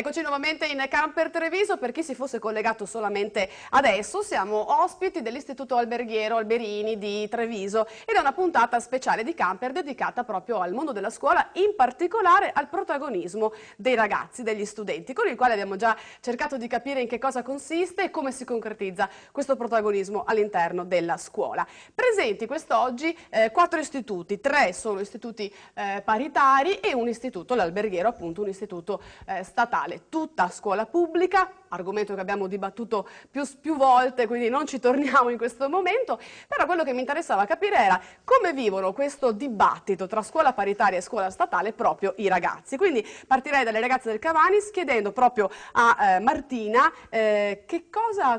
Eccoci nuovamente in Camper Treviso. Per chi si fosse collegato solamente adesso, siamo ospiti dell'Istituto Alberghiero Alberini di Treviso ed è una puntata speciale di Camper dedicata proprio al mondo della scuola, in particolare al protagonismo dei ragazzi, degli studenti, con il quale abbiamo già cercato di capire in che cosa consiste e come si concretizza questo protagonismo all'interno della scuola. Presenti quest'oggi 4 istituti, 3 sono istituti paritari e un istituto, l'Alberghiero, appunto un istituto statale, tutta scuola pubblica, argomento che abbiamo dibattuto più volte, quindi non ci torniamo in questo momento, però quello che mi interessava capire era come vivono questo dibattito tra scuola paritaria e scuola statale proprio i ragazzi. Quindi partirei dalle ragazze del Cavanis chiedendo proprio a Martina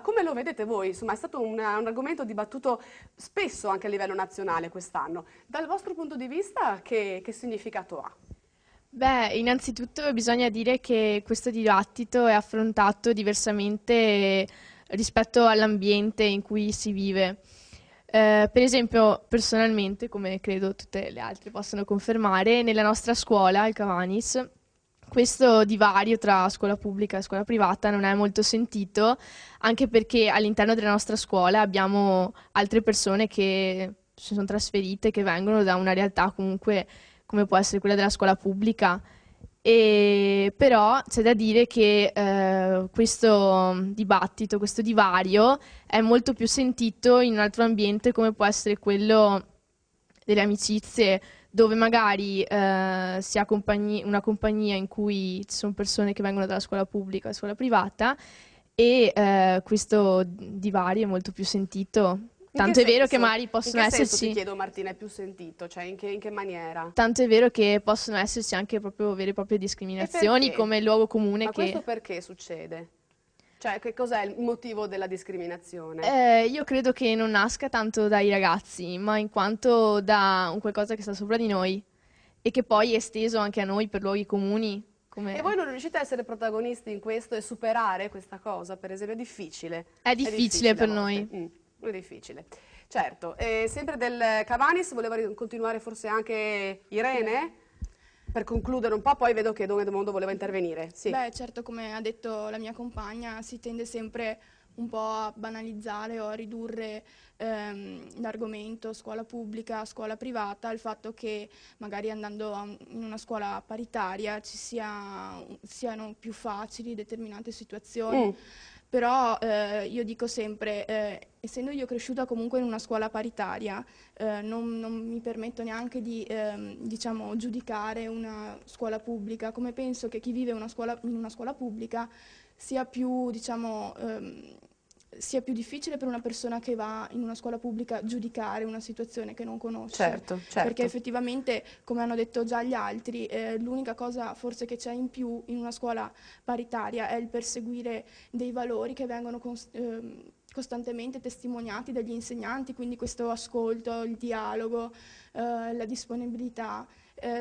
come lo vedete voi, insomma è stato un argomento dibattuto spesso anche a livello nazionale quest'anno. Dal vostro punto di vista che significato ha? Beh, innanzitutto bisogna dire che questo dibattito è affrontato diversamente rispetto all'ambiente in cui si vive. Per esempio, personalmente, come credo tutte le altre possono confermare, nella nostra scuola, il Cavanis, questo divario tra scuola pubblica e scuola privata non è molto sentito, anche perché all'interno della nostra scuola abbiamo altre persone che si sono trasferite, che vengono da una realtà comunque come può essere quella della scuola pubblica, e però c'è da dire che questo dibattito, questo divario è molto più sentito in un altro ambiente come può essere quello delle amicizie, dove magari si ha una compagnia in cui ci sono persone che vengono dalla scuola pubblica alla scuola privata e questo divario è molto più sentito. Tanto è vero che magari possono esserci... In che senso, ti chiedo Martina, è più sentito? Cioè in che maniera? Tanto è vero che possono esserci anche proprio vere e proprie discriminazioni come luogo comune. Ma questo perché succede? Cioè che cos'è il motivo della discriminazione? Io credo che non nasca tanto dai ragazzi, ma in quanto da un qualcosa che sta sopra di noi e che poi è esteso anche a noi per luoghi comuni. E voi non riuscite a essere protagonisti in questo e superare questa cosa? Per esempio è difficile? È difficile per noi. È difficile. Certo, sempre del Cavanis, voleva continuare forse anche Irene? Per concludere un po', poi vedo che Don Edmondo voleva intervenire. Sì. Beh, certo, come ha detto la mia compagna, si tende sempre un po' a banalizzare o a ridurre l'argomento scuola pubblica, scuola privata, al fatto che magari andando in una scuola paritaria siano più facili determinate situazioni. Però io dico sempre, essendo io cresciuta comunque in una scuola paritaria, non mi permetto neanche di diciamo, giudicare una scuola pubblica, come penso che chi vive in una scuola pubblica sia più, diciamo, sia più difficile per una persona che va in una scuola pubblica giudicare una situazione che non conosce. Certo. Perché effettivamente, come hanno detto già gli altri, l'unica cosa forse che c'è in più in una scuola paritaria è il perseguire dei valori che vengono costantemente testimoniati dagli insegnanti, quindi questo ascolto, il dialogo, la disponibilità,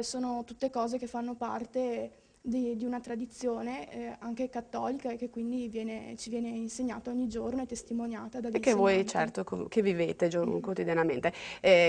sono tutte cose che fanno parte di una tradizione anche cattolica e che quindi ci viene insegnata ogni giorno e testimoniata dagli insegnanti. E che voi certo che vivete quotidianamente.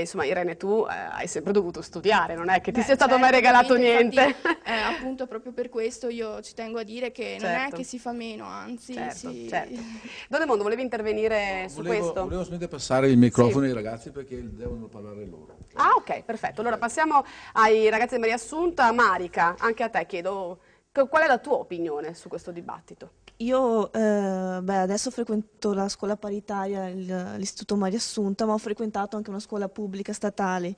Insomma Irene, tu hai sempre dovuto studiare, non è che ti sia stato mai regalato niente. Infatti, appunto proprio per questo io ci tengo a dire che non è che si fa meno, anzi certo. Don Edmondo, volevi intervenire su questo? Volevo solamente passare il microfono ai ragazzi perché devono parlare loro. Ah, ok, perfetto. Allora passiamo ai ragazzi di Maria Assunta. Marica, anche a te chiedo qual è la tua opinione su questo dibattito? Io adesso frequento la scuola paritaria, l'Istituto Maria Assunta, ma ho frequentato anche una scuola pubblica statale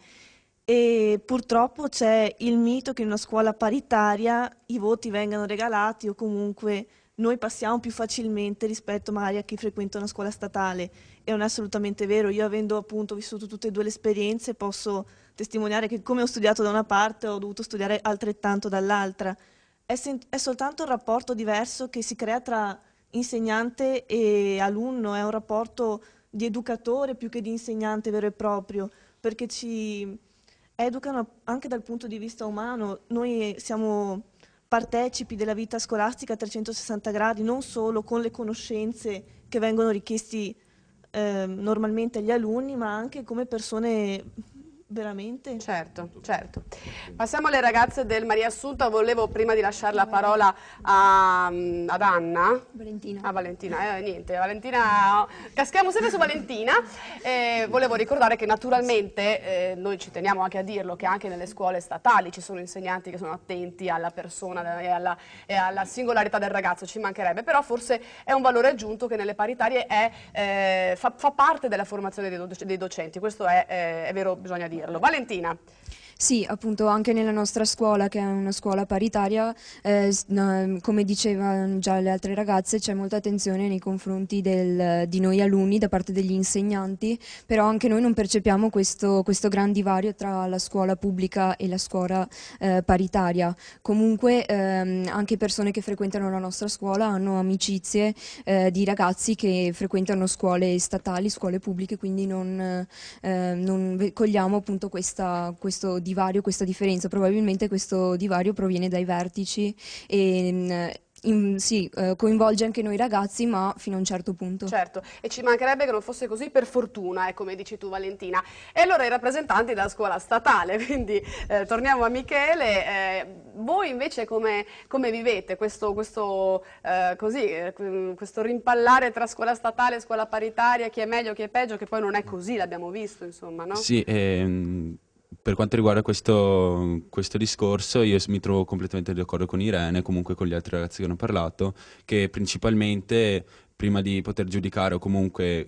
e purtroppo c'è il mito che in una scuola paritaria i voti vengano regalati o comunque noi passiamo più facilmente rispetto magari a chi frequenta una scuola statale, e non è assolutamente vero. Io, avendo appunto vissuto tutte e due le esperienze, posso testimoniare che come ho studiato da una parte ho dovuto studiare altrettanto dall'altra. È soltanto un rapporto diverso che si crea tra insegnante e alunno, è un rapporto di educatore più che di insegnante vero e proprio, perché ci educano anche dal punto di vista umano. Noi siamo partecipi della vita scolastica a 360 gradi, non solo con le conoscenze che vengono richiesti normalmente agli alunni, ma anche come persone veramente. Certo, certo. Passiamo alle ragazze del Maria Assunta. Volevo prima di lasciare la parola ad Anna. Valentina. Ah, Valentina, niente, Valentina, caschiamo sempre su Valentina. Volevo ricordare che naturalmente noi ci teniamo anche a dirlo, che anche nelle scuole statali ci sono insegnanti che sono attenti alla persona e alla singolarità del ragazzo, ci mancherebbe, però forse è un valore aggiunto che nelle paritarie fa parte della formazione dei docenti, questo è vero, bisogna dirlo. Valentina. Sì, appunto anche nella nostra scuola, che è una scuola paritaria, come dicevano già le altre ragazze, c'è molta attenzione nei confronti di noi alunni da parte degli insegnanti, però anche noi non percepiamo questo gran divario tra la scuola pubblica e la scuola paritaria. Comunque anche persone che frequentano la nostra scuola hanno amicizie di ragazzi che frequentano scuole statali, scuole pubbliche, quindi non cogliamo appunto questo divario, questa differenza. Probabilmente questo divario proviene dai vertici e sì, coinvolge anche noi ragazzi, ma fino a un certo punto. Certo, e ci mancherebbe che non fosse così, per fortuna, come dici tu Valentina. E allora i rappresentanti della scuola statale, quindi torniamo a Michele. Voi invece come vivete questo rimpallare tra scuola statale e scuola paritaria, chi è meglio, chi è peggio, che poi non è così, l'abbiamo visto, insomma, no? Sì, per quanto riguarda questo discorso, io mi trovo completamente d'accordo con Irene, comunque con gli altri ragazzi che hanno parlato, che principalmente prima di poter giudicare o comunque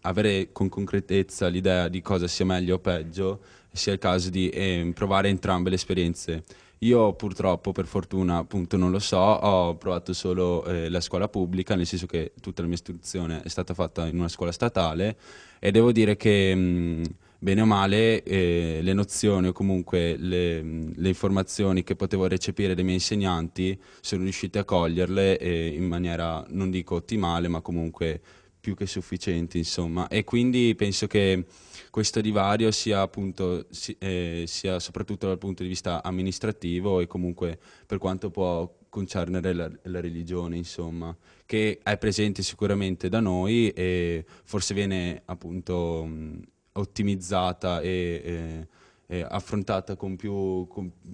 avere con concretezza l'idea di cosa sia meglio o peggio, sia il caso di provare entrambe le esperienze. Io purtroppo, per fortuna, appunto non lo so, ho provato solo la scuola pubblica, nel senso che tutta la mia istruzione è stata fatta in una scuola statale e devo dire che bene o male le nozioni o comunque le informazioni che potevo recepire dai miei insegnanti sono riusciti a coglierle in maniera, non dico ottimale, ma comunque più che sufficienti, insomma. E quindi penso che questo divario sia appunto sia soprattutto dal punto di vista amministrativo e comunque per quanto può concernere la religione, insomma, che è presente sicuramente da noi e forse viene appunto ottimizzata e affrontata con più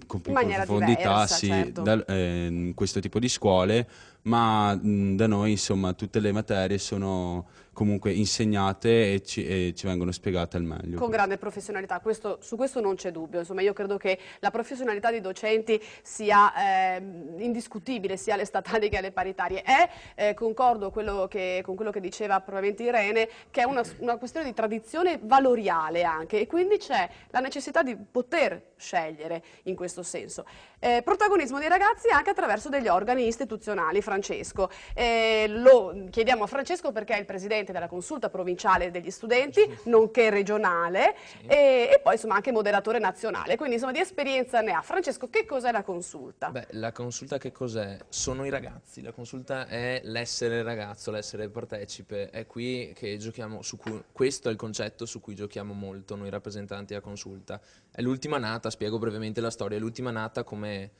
profondità, diversa, sì, certo. in questo tipo di scuole, ma da noi insomma tutte le materie sono comunque insegnate e ci vengono spiegate al meglio. Con grande professionalità, su questo non c'è dubbio, insomma io credo che la professionalità dei docenti sia indiscutibile sia alle statali che alle paritarie. Concordo con quello che diceva probabilmente Irene, che è una questione di tradizione valoriale anche e quindi c'è la necessità di poter scegliere in questo senso. Protagonismo dei ragazzi anche attraverso degli organi istituzionali, Francesco. Lo chiediamo a Francesco perché è il presidente della consulta provinciale degli studenti, nonché regionale, sì. E poi insomma anche moderatore nazionale, quindi insomma di esperienza ne ha. Francesco, che cos'è la consulta? Beh, la consulta che cos'è? Sono i ragazzi, la consulta è l'essere ragazzo, l'essere partecipe, è qui che giochiamo, questo è il concetto su cui giochiamo molto noi rappresentanti della consulta. È l'ultima nata, spiego brevemente la storia, è l'ultima nata come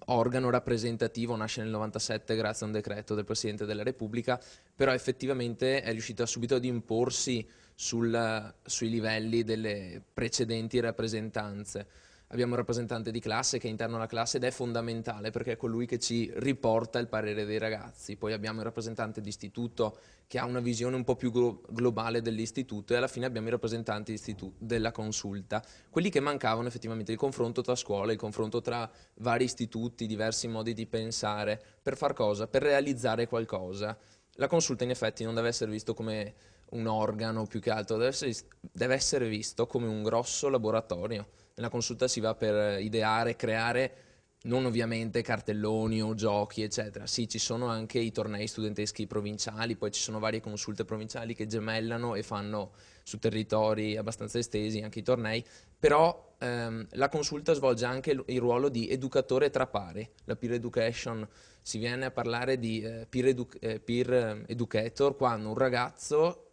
organo rappresentativo, nasce nel 97 grazie a un decreto del Presidente della Repubblica, però effettivamente è riuscita subito ad imporsi sui livelli delle precedenti rappresentanze. Abbiamo un rappresentante di classe che è interno alla classe ed è fondamentale perché è colui che ci riporta il parere dei ragazzi. Poi abbiamo il rappresentante di istituto che ha una visione un po' più globale dell'istituto e alla fine abbiamo i rappresentanti della consulta. Quelli che mancavano effettivamente il confronto tra scuole, il confronto tra vari istituti, diversi modi di pensare. Per far cosa? Per realizzare qualcosa. La consulta in effetti non deve essere visto come un organo più che altro, deve essere visto come un grosso laboratorio. Nella consulta si va per ideare, creare, non ovviamente cartelloni o giochi, eccetera. Sì, ci sono anche i tornei studenteschi provinciali, poi ci sono varie consulte provinciali che gemellano e fanno su territori abbastanza estesi anche i tornei, però la consulta svolge anche il ruolo di educatore tra pari. La peer education, si viene a parlare di peer educator quando un ragazzo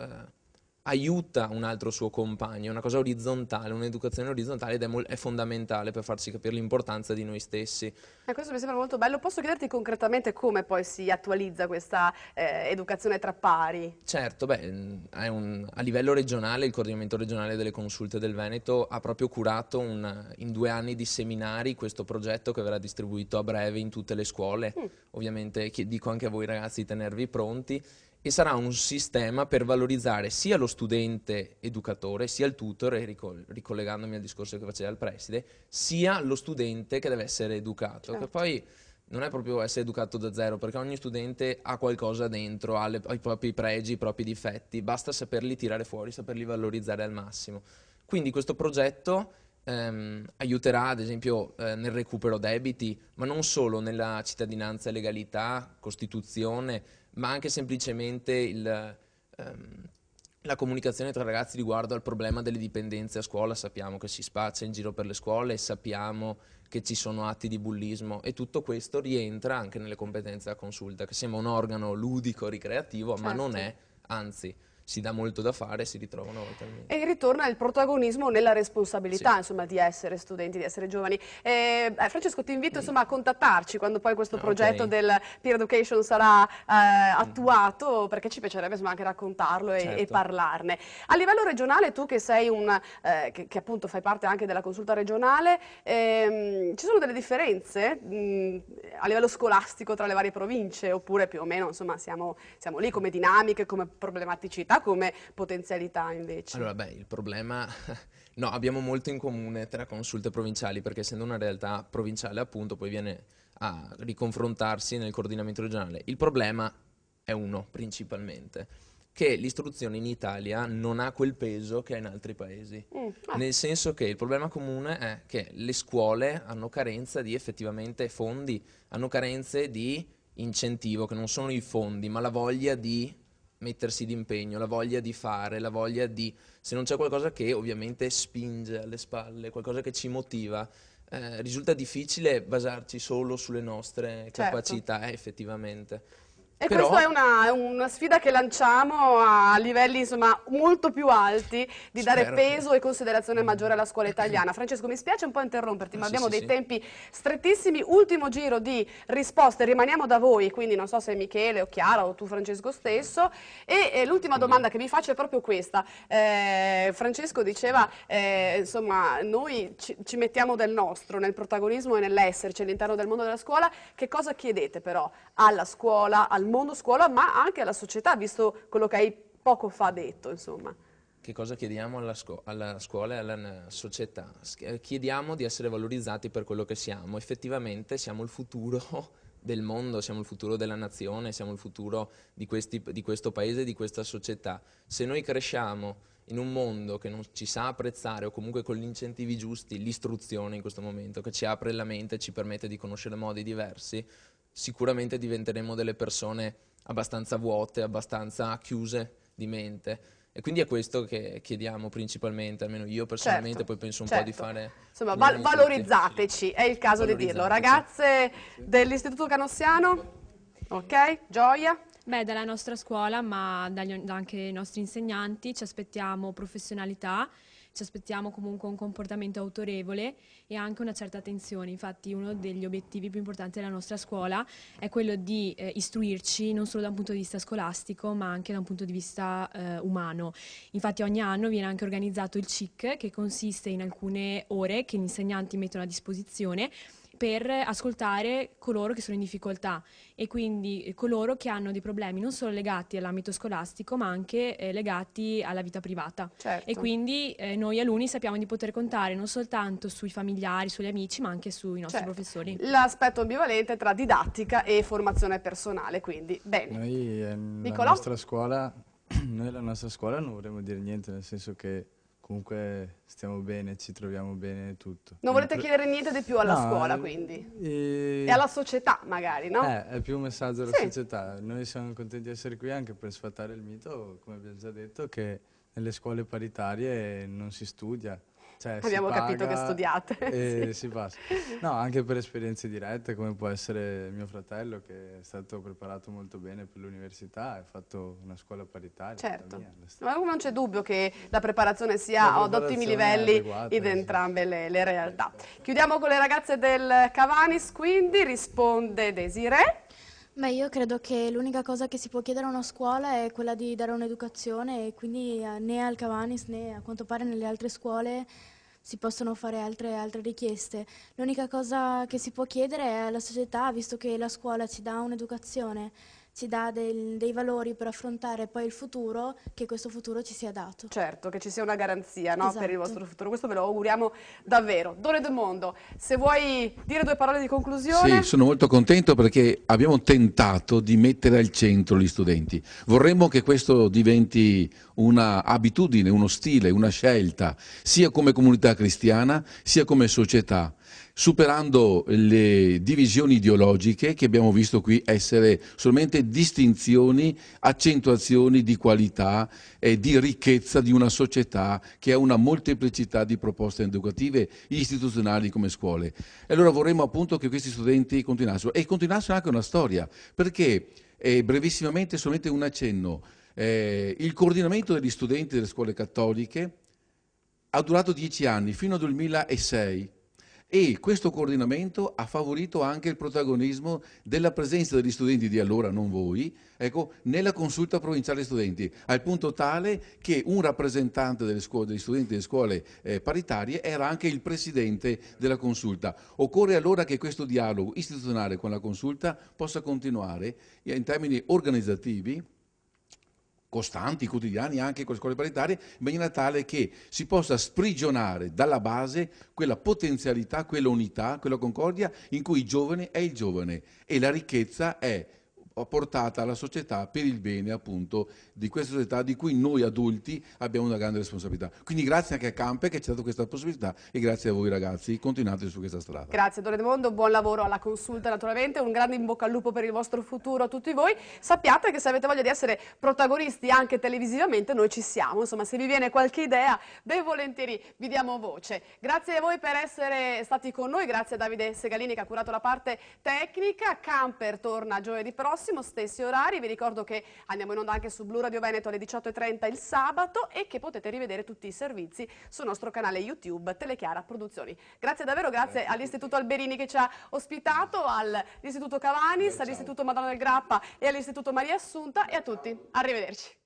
aiuta un altro suo compagno, è una cosa orizzontale, un'educazione orizzontale ed è fondamentale per farci capire l'importanza di noi stessi. Questo mi sembra molto bello. Posso chiederti concretamente come poi si attualizza questa educazione tra pari? Certo, a livello regionale il coordinamento regionale delle consulte del Veneto ha proprio curato in 2 anni di seminari questo progetto che verrà distribuito a breve in tutte le scuole. Ovviamente dico anche a voi ragazzi di tenervi pronti. E sarà un sistema per valorizzare sia lo studente educatore, sia il tutor, e ricollegandomi al discorso che faceva il preside, sia lo studente che deve essere educato, Certo. che poi non è proprio essere educato da zero, perché ogni studente ha qualcosa dentro, ha i propri pregi, i propri difetti, basta saperli tirare fuori, saperli valorizzare al massimo. Quindi questo progetto aiuterà ad esempio nel recupero debiti, ma non solo nella cittadinanza e legalità, Costituzione, ma anche semplicemente la comunicazione tra ragazzi riguardo al problema delle dipendenze a scuola. Sappiamo che si spaccia in giro per le scuole, sappiamo che ci sono atti di bullismo e tutto questo rientra anche nelle competenze della consulta, che sembra un organo ludico, ricreativo, ma non è, anzi si dà molto da fare e si ritrova una volta al mese. E ritorna il protagonismo nella responsabilità, Sì. insomma, di essere studenti, di essere giovani. Francesco, ti invito insomma a contattarci quando poi questo progetto Ok. del peer education sarà attuato, perché ci piacerebbe insomma anche raccontarlo e Certo. parlarne. A livello regionale, tu che sei che appunto fai parte anche della consulta regionale, ci sono delle differenze a livello scolastico tra le varie province, oppure più o meno insomma siamo lì come dinamiche, come problematicità, come potenzialità invece? Allora, il problema... No, abbiamo molto in comune tra consulte provinciali, perché essendo una realtà provinciale, appunto, poi viene a riconfrontarsi nel coordinamento regionale. Il problema è uno, principalmente, che l'istruzione in Italia non ha quel peso che ha in altri paesi. Nel senso che il problema comune è che le scuole hanno carenza di effettivamente fondi, hanno carenze di incentivo, che non sono i fondi, ma la voglia di mettersi d'impegno, la voglia di fare, la voglia di... Se non c'è qualcosa che ovviamente spinge alle spalle, qualcosa che ci motiva, risulta difficile basarci solo sulle nostre capacità, effettivamente. E Però... questa è una sfida che lanciamo a livelli insomma molto più alti, di dare Spero peso e considerazione maggiore alla scuola italiana. Francesco, mi spiace un po' interromperti, ma abbiamo dei tempi strettissimi. Ultimo giro di risposte, rimaniamo da voi, quindi non so se Michele o Chiara o tu Francesco stesso. E l'ultima domanda che vi faccio è proprio questa. Francesco diceva, insomma, noi ci mettiamo del nostro nel protagonismo e nell'esserci all'interno del mondo della scuola. Che cosa chiedete però alla scuola, al mondo scuola, ma anche alla società, visto quello che hai poco fa detto, insomma? Che cosa chiediamo alla scuola e alla società? Chiediamo di essere valorizzati per quello che siamo. Effettivamente siamo il futuro del mondo, siamo il futuro della nazione, siamo il futuro di questo paese, di questa società. Se noi cresciamo in un mondo che non ci sa apprezzare, o comunque con gli incentivi giusti, l'istruzione in questo momento, che ci apre la mente e ci permette di conoscere modi diversi, sicuramente diventeremo delle persone abbastanza vuote, abbastanza chiuse di mente. E quindi è questo che chiediamo principalmente, almeno io personalmente, poi penso un po' di fare... Insomma, valorizzateci, è il caso di dirlo. Ragazze dell'Istituto Canossiano, ok? Gioia? Dalla nostra scuola, ma anche dai nostri insegnanti, ci aspettiamo professionalità, ci aspettiamo comunque un comportamento autorevole e anche una certa attenzione. Infatti uno degli obiettivi più importanti della nostra scuola è quello di istruirci non solo da un punto di vista scolastico, ma anche da un punto di vista umano. Infatti ogni anno viene anche organizzato il CIC, che consiste in alcune ore che gli insegnanti mettono a disposizione per ascoltare coloro che sono in difficoltà e quindi coloro che hanno dei problemi non solo legati all'ambito scolastico ma anche legati alla vita privata. E quindi noi alunni sappiamo di poter contare non soltanto sui familiari, sugli amici, ma anche sui nostri professori. L'aspetto ambivalente tra didattica e formazione personale, quindi bene. Noi la nostra scuola non vorremmo dire niente, nel senso che comunque stiamo bene, ci troviamo bene e tutto. Non volete chiedere niente di più alla scuola, quindi? E alla società, magari, no? È più un messaggio alla società. Noi siamo contenti di essere qui anche per sfatare il mito, come abbiamo già detto, che nelle scuole paritarie non si studia. Cioè, Abbiamo si capito che paga studiate. e Sì. si passa. No, anche per esperienze dirette, come può essere mio fratello, che è stato preparato molto bene per l'università e ha fatto una scuola paritaria. Certo, la mia. ma non c'è dubbio che la preparazione sia La ad ottimi preparazione è livelli adeguata, in sì. entrambe le realtà. Chiudiamo con le ragazze del Cavanis, quindi risponde Desiree. Beh, io credo che l'unica cosa che si può chiedere a una scuola è quella di dare un'educazione e quindi né al Cavanis né a quanto pare nelle altre scuole si possono fare altre richieste. L'unica cosa che si può chiedere è alla società, visto che la scuola ci dà un'educazione, ci dà dei valori per affrontare poi il futuro, che questo futuro ci sia dato. Certo, che ci sia una garanzia, no, per il Esatto. vostro futuro, questo ve lo auguriamo davvero. Dore del Mondo, se vuoi dire due parole di conclusione. Sì, sono molto contento perché abbiamo tentato di mettere al centro gli studenti. Vorremmo che questo diventi una abitudine, uno stile, una scelta, sia come comunità cristiana, sia come società, superando le divisioni ideologiche che abbiamo visto qui essere solamente distinzioni, accentuazioni di qualità e di ricchezza di una società che ha una molteplicità di proposte educative istituzionali come scuole. E allora vorremmo appunto che questi studenti continuassero e continuassero anche una storia, perché brevissimamente solamente un accenno, il coordinamento degli studenti delle scuole cattoliche ha durato 10 anni, fino al 2006. E questo coordinamento ha favorito anche il protagonismo della presenza degli studenti di allora, non voi, ecco, nella consulta provinciale studenti, al punto tale che un rappresentante degli studenti delle scuole paritarie era anche il presidente della consulta. Occorre allora che questo dialogo istituzionale con la consulta possa continuare in termini organizzativi, costanti, quotidiani, anche con le scuole paritarie, in maniera tale che si possa sprigionare dalla base quella potenzialità, quella unità, quella concordia in cui il giovane è il giovane e la ricchezza è portata alla società per il bene appunto di questa società di cui noi adulti abbiamo una grande responsabilità. Quindi grazie anche a Campe che ci ha dato questa possibilità e grazie a voi ragazzi, continuate su questa strada. Grazie Dore del Mondo, buon lavoro alla consulta naturalmente, un grande in bocca al lupo per il vostro futuro a tutti voi. Sappiate che se avete voglia di essere protagonisti anche televisivamente noi ci siamo, insomma se vi viene qualche idea ben volentieri vi diamo voce. Grazie a voi per essere stati con noi, grazie a Davide Segalini che ha curato la parte tecnica. Camper torna giovedì prossimo, stessi orari, vi ricordo che andiamo in onda anche su Blu Radio Veneto alle 18:30 il sabato e che potete rivedere tutti i servizi sul nostro canale YouTube Telechiara Produzioni. Grazie davvero, grazie all'Istituto Alberini che ci ha ospitato, all'Istituto Cavanis, all'Istituto Madonna del Grappa e all'Istituto Maria Assunta e a tutti. Arrivederci.